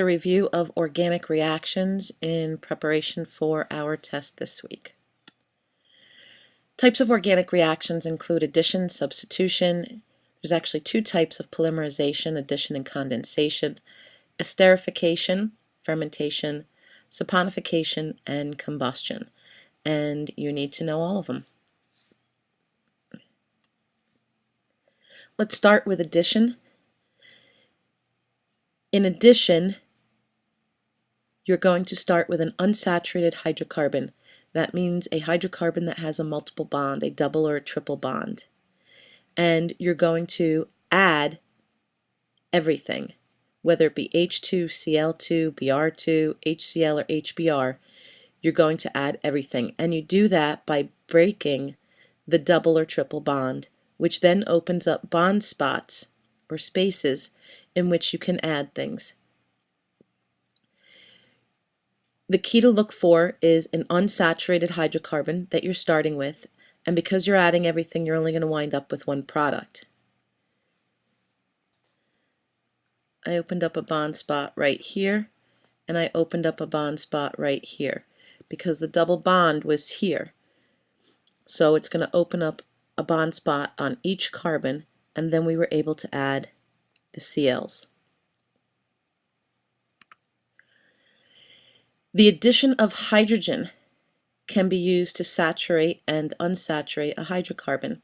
A review of organic reactions in preparation for our test this week. Types of organic reactions include addition, substitution. There's actually two types of polymerization, addition and condensation, esterification, fermentation, saponification, and combustion. And you need to know all of them. Let's start with addition. In addition, you're going to start with an unsaturated hydrocarbon. That means a hydrocarbon that has a multiple bond, a double or a triple bond. And you're going to add everything, whether it be H2Cl2, Br2, HCl, or HBr. You're going to add everything. And you do that by breaking the double or triple bond, which then opens up bond spots or spaces in which you can add things. The key to look for is an unsaturated hydrocarbon that you're starting with, and because you're adding everything, you're only going to wind up with one product. I opened up a bond spot right here, and I opened up a bond spot right here, because the double bond was here. So it's going to open up a bond spot on each carbon, and then we were able to add the Cls. The addition of hydrogen can be used to saturate and unsaturate a hydrocarbon.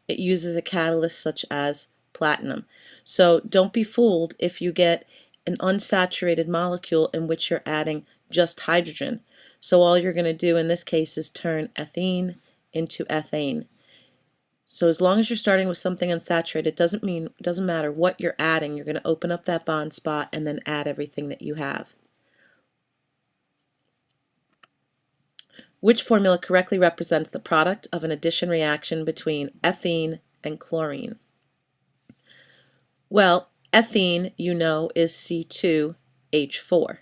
It uses a catalyst such as platinum. So don't be fooled if you get an unsaturated molecule in which you're adding just hydrogen. So all you're going to do in this case is turn ethene into ethane. So as long as you're starting with something unsaturated, it doesn't matter what you're adding. You're going to open up that bond spot and then add everything that you have. Which formula correctly represents the product of an addition reaction between ethene and chlorine? Well, ethene, you know, is C2H4.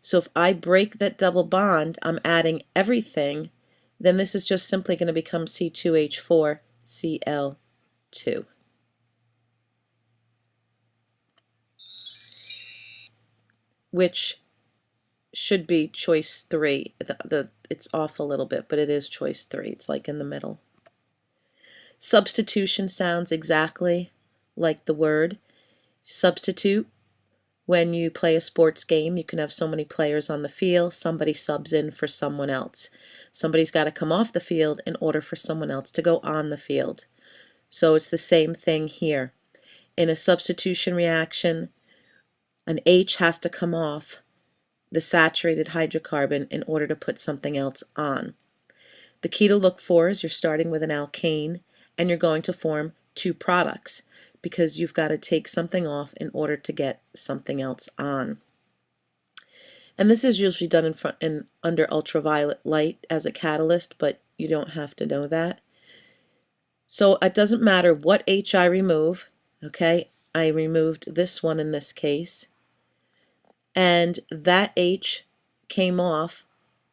So if I break that double bond, I'm adding everything, then this is just simply going to become C2H4Cl2. Which should be choice 3. It's off a little bit, but it is choice 3. It's like in the middle. Substitution sounds exactly like the word. Substitute. When you play a sports game, you can have so many players on the field, somebody subs in for someone else. Somebody's got to come off the field in order for someone else to go on the field. So it's the same thing here. In a substitution reaction, an H has to come off the saturated hydrocarbon in order to put something else on. The key to look for is you're starting with an alkane and you're going to form two products because you've got to take something off in order to get something else on. And this is usually done under ultraviolet light as a catalyst, but you don't have to know that. So it doesn't matter what H I remove, okay? I removed this one in this case. And that H came off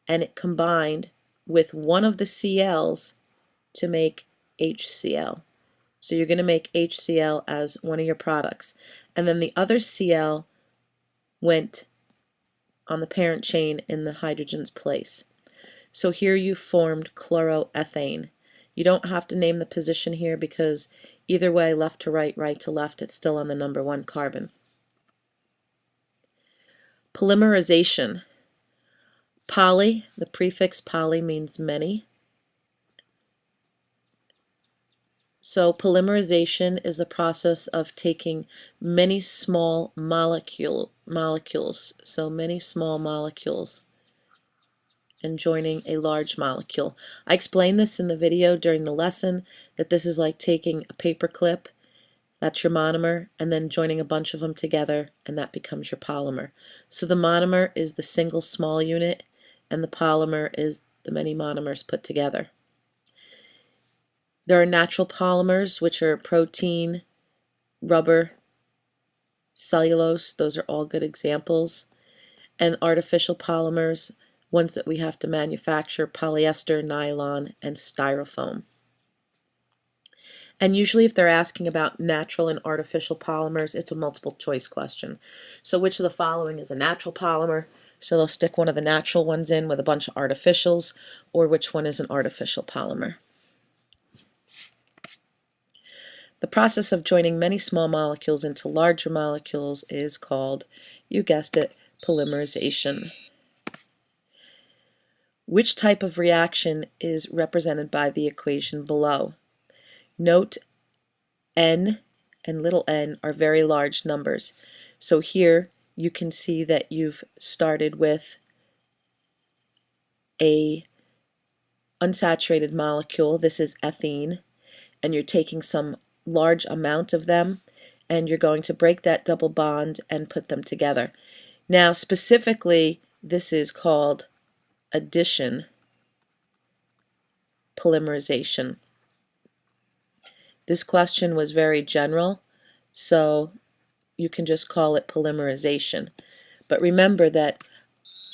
and it combined with one of the Cl's to make HCl. So you're going to make HCl as one of your products. And then the other Cl went on the parent chain in the hydrogen's place. So here you formed chloroethane. You don't have to name the position here because either way, left to right, right to left, it's still on the number 1 carbon. Polymerization. Poly, the prefix poly means many. So polymerization is the process of taking many small molecules, so many small molecules, and joining a large molecule. I explained this in the video during the lesson, that this is like taking a paper clip, that's your monomer, and then joining a bunch of them together, and that becomes your polymer. So the monomer is the single small unit, and the polymer is the many monomers put together. There are natural polymers, which are protein, rubber, cellulose. Those are all good examples. And artificial polymers, ones that we have to manufacture, polyester, nylon, and styrofoam. And usually if they're asking about natural and artificial polymers, it's a multiple choice question. So which of the following is a natural polymer? So they'll stick one of the natural ones in with a bunch of artificials, or which one is an artificial polymer. The process of joining many small molecules into larger molecules is called, you guessed it, polymerization. Which type of reaction is represented by the equation below? Note n and little n are very large numbers. So here you can see that you've started with a unsaturated molecule. This is ethene, and you're taking some large amount of them, and you're going to break that double bond and put them together. Now specifically, this is called addition polymerization. This question was very general, so you can just call it polymerization. But remember that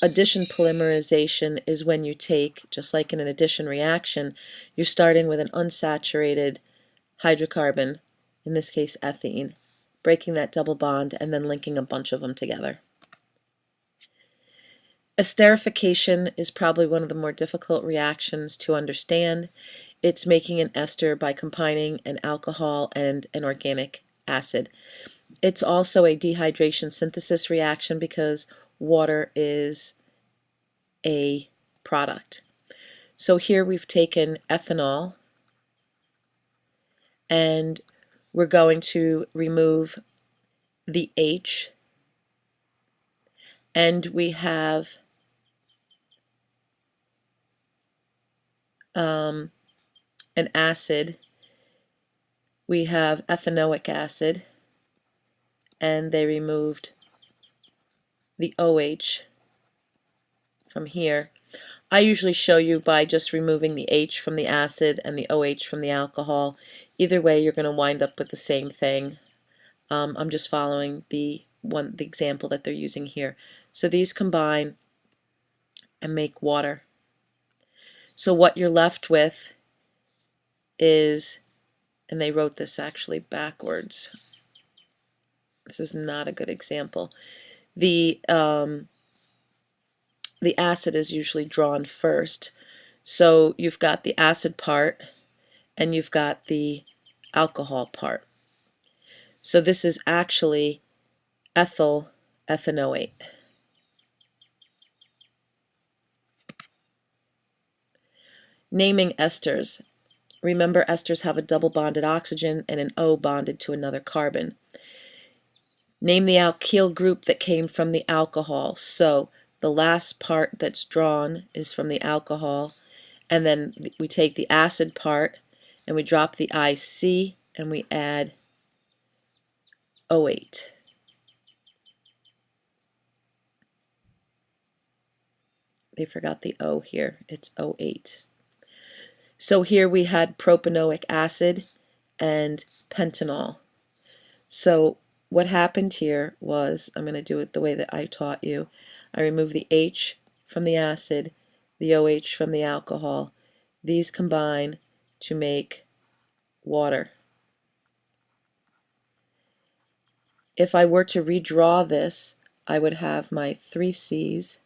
addition polymerization is when you take, just like in an addition reaction, you're starting with an unsaturated hydrocarbon, in this case ethene, breaking that double bond and then linking a bunch of them together. Esterification is probably one of the more difficult reactions to understand. It's making an ester by combining an alcohol and an organic acid. It's also a dehydration synthesis reaction because water is a product. So here we've taken ethanol and we're going to remove the H, and we have an acid. We have ethanoic acid, and they removed the OH from here. I usually show you by just removing the H from the acid and the OH from the alcohol. Either way, you're going to wind up with the same thing. I'm just following the example that they're using here. So these combine and make water. So what you're left with is, and they wrote this actually backwards. This is not a good example. The acid is usually drawn first. So you've got the acid part and you've got the alcohol part. So this is actually ethyl ethanoate. Naming esters. Remember, esters have a double bonded oxygen and an O bonded to another carbon. Name the alkyl group that came from the alcohol. So the last part that's drawn is from the alcohol, and then we take the acid part and we drop the IC and we add O8. They forgot the O here. It's O8. So here we had propanoic acid and pentanol. So what happened here was, I'm going to do it the way that I taught you. I remove the H from the acid, the OH from the alcohol. These combine to make water. If I were to redraw this, I would have my 3 C's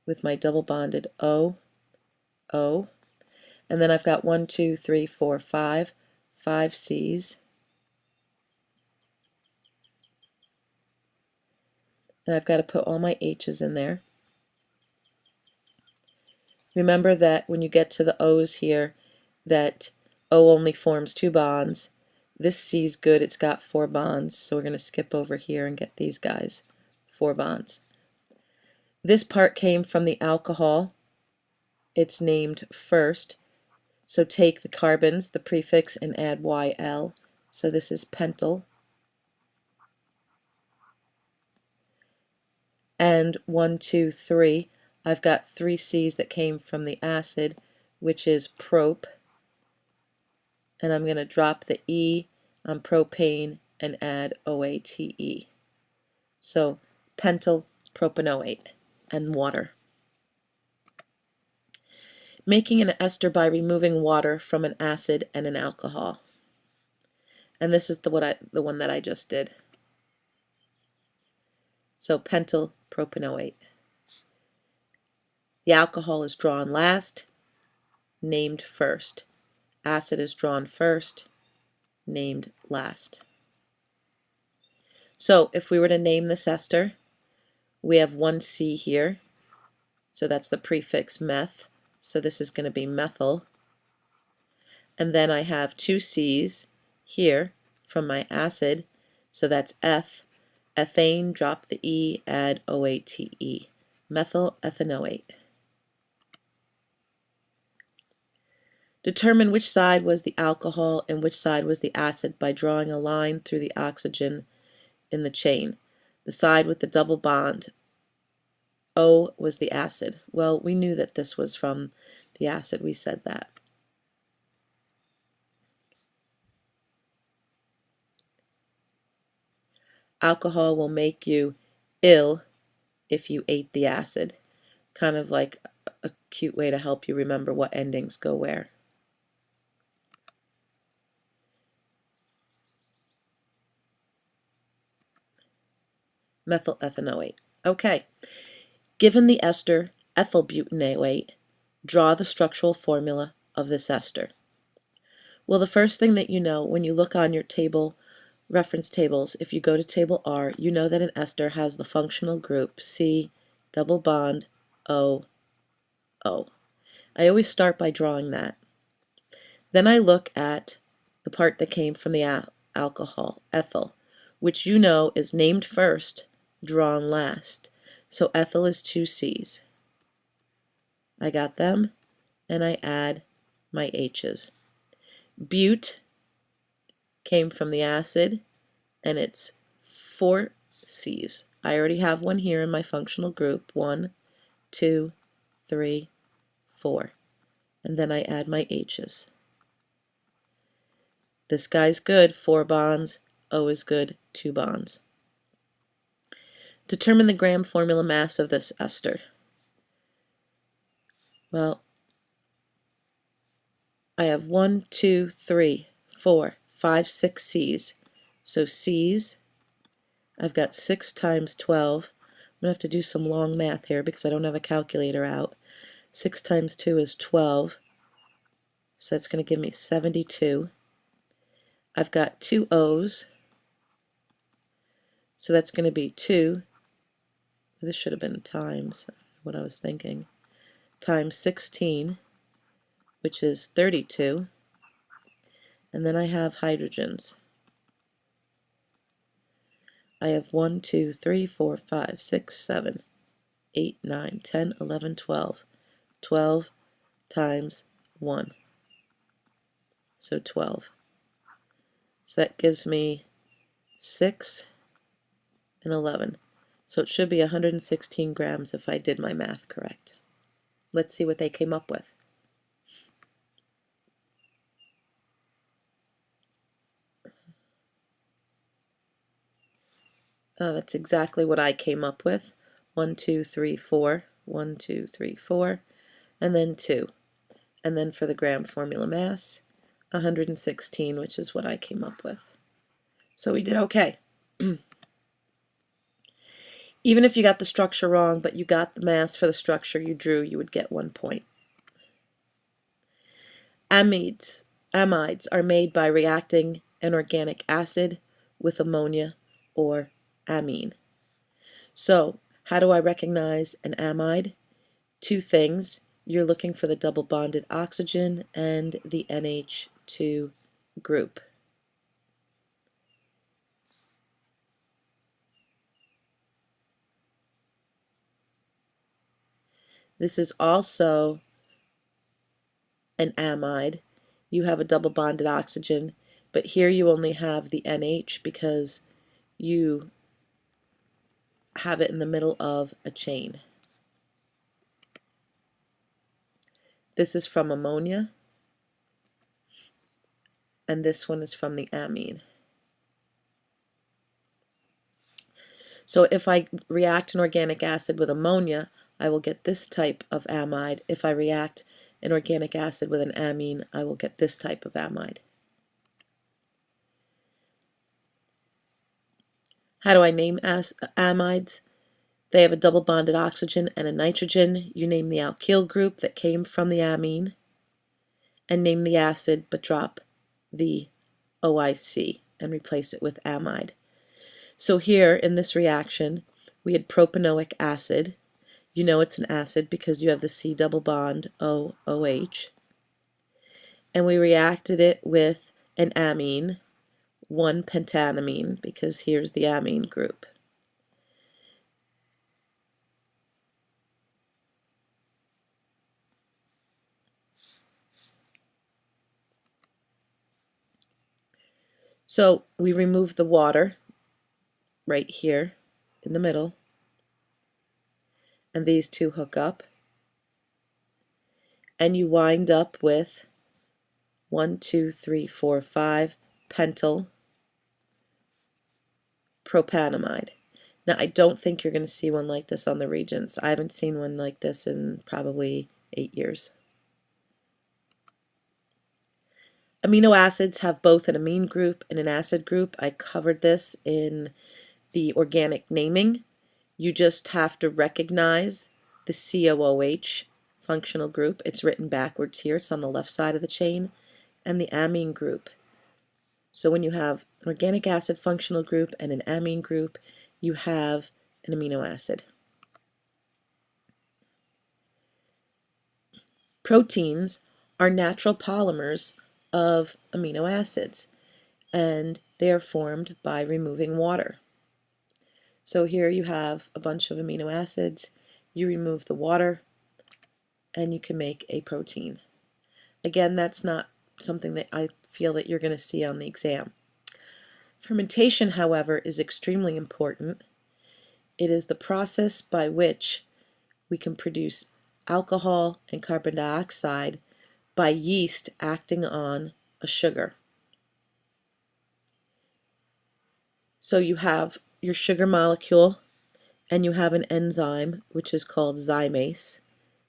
with my double bonded O, O, and then I've got 1, 2, 3, 4, 5 C's, and I've got to put all my H's in there. Remember that when you get to the O's here, that O only forms 2 bonds. This C's good, it's got 4 bonds, so we're going to skip over here and get these guys, 4 bonds. This part came from the alcohol. It's named first. So take the carbons, the prefix, and add YL. So this is pentyl. And 1, 2, 3. I've got 3 C's that came from the acid, which is prop. And I'm going to drop the E on propane and add OATE. So pentyl propanoate and water. Making an ester by removing water from an acid and an alcohol. And this is the one that I just did. So pentyl propanoate. The alcohol is drawn last, named first. Acid is drawn first, named last. So if we were to name this ester, we have one C here. So that's the prefix meth. So this is going to be methyl. And then I have two C's here from my acid. So that's eth. Ethane, drop the E, add OATE. Methyl ethanoate. Determine which side was the alcohol and which side was the acid by drawing a line through the oxygen in the chain. The side with the double bond, O, was the acid. Well, we knew that this was from the acid. We said that. Alcohol will make you ill if you ate the acid. Kind of like a cute way to help you remember what endings go where. Methyl ethanoate. Okay. Given the ester ethyl butanoate, draw the structural formula of this ester. Well, the first thing that you know when you look on your table, reference tables, if you go to table R, you know that an ester has the functional group C double bond O O. I always start by drawing that. Then I look at the part that came from the alcohol, ethyl, which you know is named first, drawn last. So ethyl is two C's. I got them, and I add my H's. But came from the acid, and it's four C's. I already have one here in my functional group. 1, 2, 3, 4. And then I add my H's. This guy's good, 4 bonds. O is good, 2 bonds. Determine the gram formula mass of this ester. Well, I have 1, 2, 3, 4, 5, 6 C's. So C's, I've got 6 times 12. I'm going to have to do some long math here because I don't have a calculator out. 6 times 2 is 12. So that's going to give me 72. I've got 2 O's. So that's going to be 2. This should have been times, what I was thinking. Times 16, which is 32. And then I have hydrogens. I have 1, 2, 3, 4, 5, 6, 7, 8, 9, 10, 11, 12. 12 times 1. So 12. So that gives me 6 and 11. So it should be 116 grams if I did my math correct. Let's see what they came up with. That's exactly what I came up with. 1, 2, 3, 4. 1, 2, 3, 4. And then 2. And then for the gram formula mass, 116, which is what I came up with. So we did okay. Even if you got the structure wrong, but you got the mass for the structure you drew, you would get 1 point. Amides are made by reacting an organic acid with ammonia or amine. So, how do I recognize an amide? 2 things. You're looking for the double bonded oxygen and the NH2 group. This is also an amide. You have a double bonded oxygen, but here you only have the NH because you have it in the middle of a chain. This is from ammonia, and this one is from the amine. So if I react an organic acid with ammonia, I will get this type of amide. If I react an organic acid with an amine, I will get this type of amide. How do I name amides? They have a double bonded oxygen and a nitrogen. You name the alkyl group that came from the amine and name the acid, but drop the OIC and replace it with amide. So here in this reaction, we had propanoic acid. You know it's an acid because you have the C double bond OOH. And we reacted it with an amine, 1-pentanamine, because here's the amine group. So we remove the water right here in the middle, and these two hook up, and you wind up with 1, 2, 3, 4, 5 pentyl propanamide. Now I don't think you're going to see one like this on the Regents. I haven't seen one like this in probably 8 years. Amino acids have both an amine group and an acid group. I covered this in the organic naming. You just have to recognize the COOH functional group. It's written backwards here. It's on the left side of the chain. And the amine group. So when you have an organic acid functional group and an amine group, you have an amino acid. Proteins are natural polymers of amino acids, and they are formed by removing water. So here you have a bunch of amino acids, you remove the water, and you can make a protein. Again, that's not something that I feel that you're going to see on the exam. Fermentation, however, is extremely important. It is the process by which we can produce alcohol and carbon dioxide by yeast acting on a sugar. So you have your sugar molecule and you have an enzyme which is called zymase.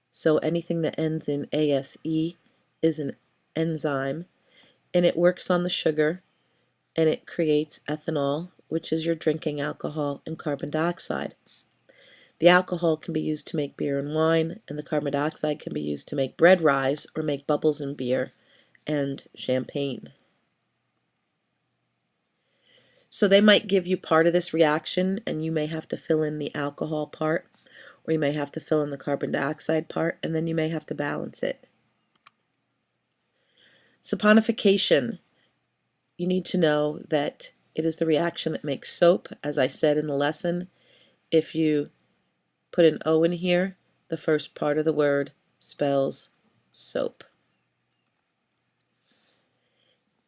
So anything that ends in ASE is an enzyme, and it works on the sugar and it creates ethanol, which is your drinking alcohol, and carbon dioxide. The alcohol can be used to make beer and wine, and the carbon dioxide can be used to make bread rise or make bubbles in beer and champagne. So they might give you part of this reaction and you may have to fill in the alcohol part, or you may have to fill in the carbon dioxide part, and then you may have to balance it. Saponification. You need to know that it is the reaction that makes soap. As I said in the lesson, if you put an O in here, the first part of the word spells soap.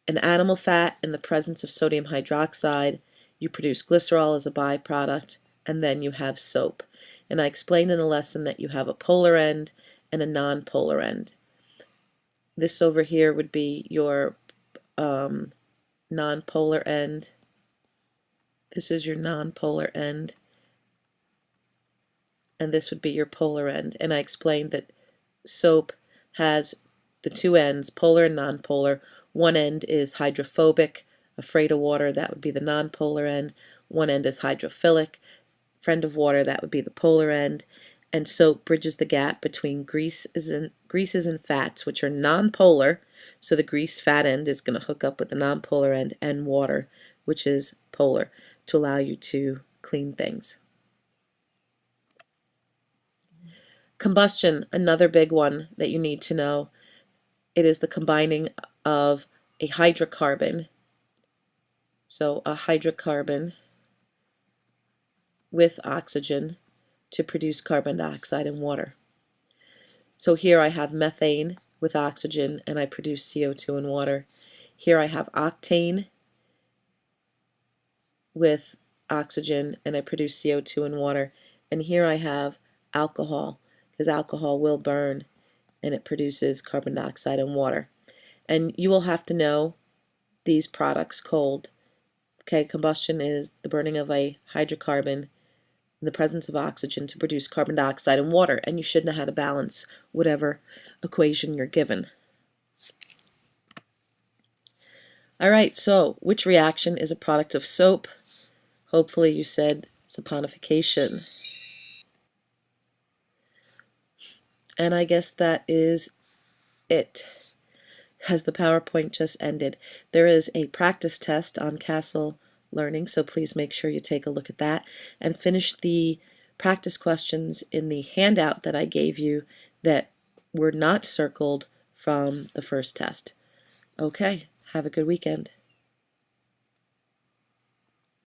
An animal fat in the presence of sodium hydroxide, you produce glycerol as a byproduct, and then you have soap. And I explained in the lesson that you have a polar end and a non-polar end. This over here would be your non-polar end. This is your non-polar end. And this would be your polar end. And I explained that soap has the two ends, polar and non-polar. One end is hydrophobic, afraid of water, that would be the non-polar end. One end is hydrophilic, friend of water, that would be the polar end. And soap bridges the gap between greases and fats, which are non-polar. So the grease fat end is going to hook up with the non-polar end, and water, which is polar, to allow you to clean things. Combustion, another big one that you need to know. It is the combining of a hydrocarbon, so a hydrocarbon with oxygen to produce carbon dioxide and water. So here I have methane with oxygen and I produce CO2 and water. Here I have octane with oxygen and I produce CO2 and water. And here I have alcohol, because alcohol will burn and it produces carbon dioxide and water. And you will have to know these products cold. Okay, combustion is the burning of a hydrocarbon in the presence of oxygen to produce carbon dioxide and water, and you should know how to balance whatever equation you're given. All right, so which reaction is a product of soap? Hopefully you said saponification. And I guess that is it, as the PowerPoint just ended. There is a practice test on Castle Learning, so please make sure you take a look at that and finish the practice questions in the handout that I gave you that were not circled from the first test. Okay, have a good weekend.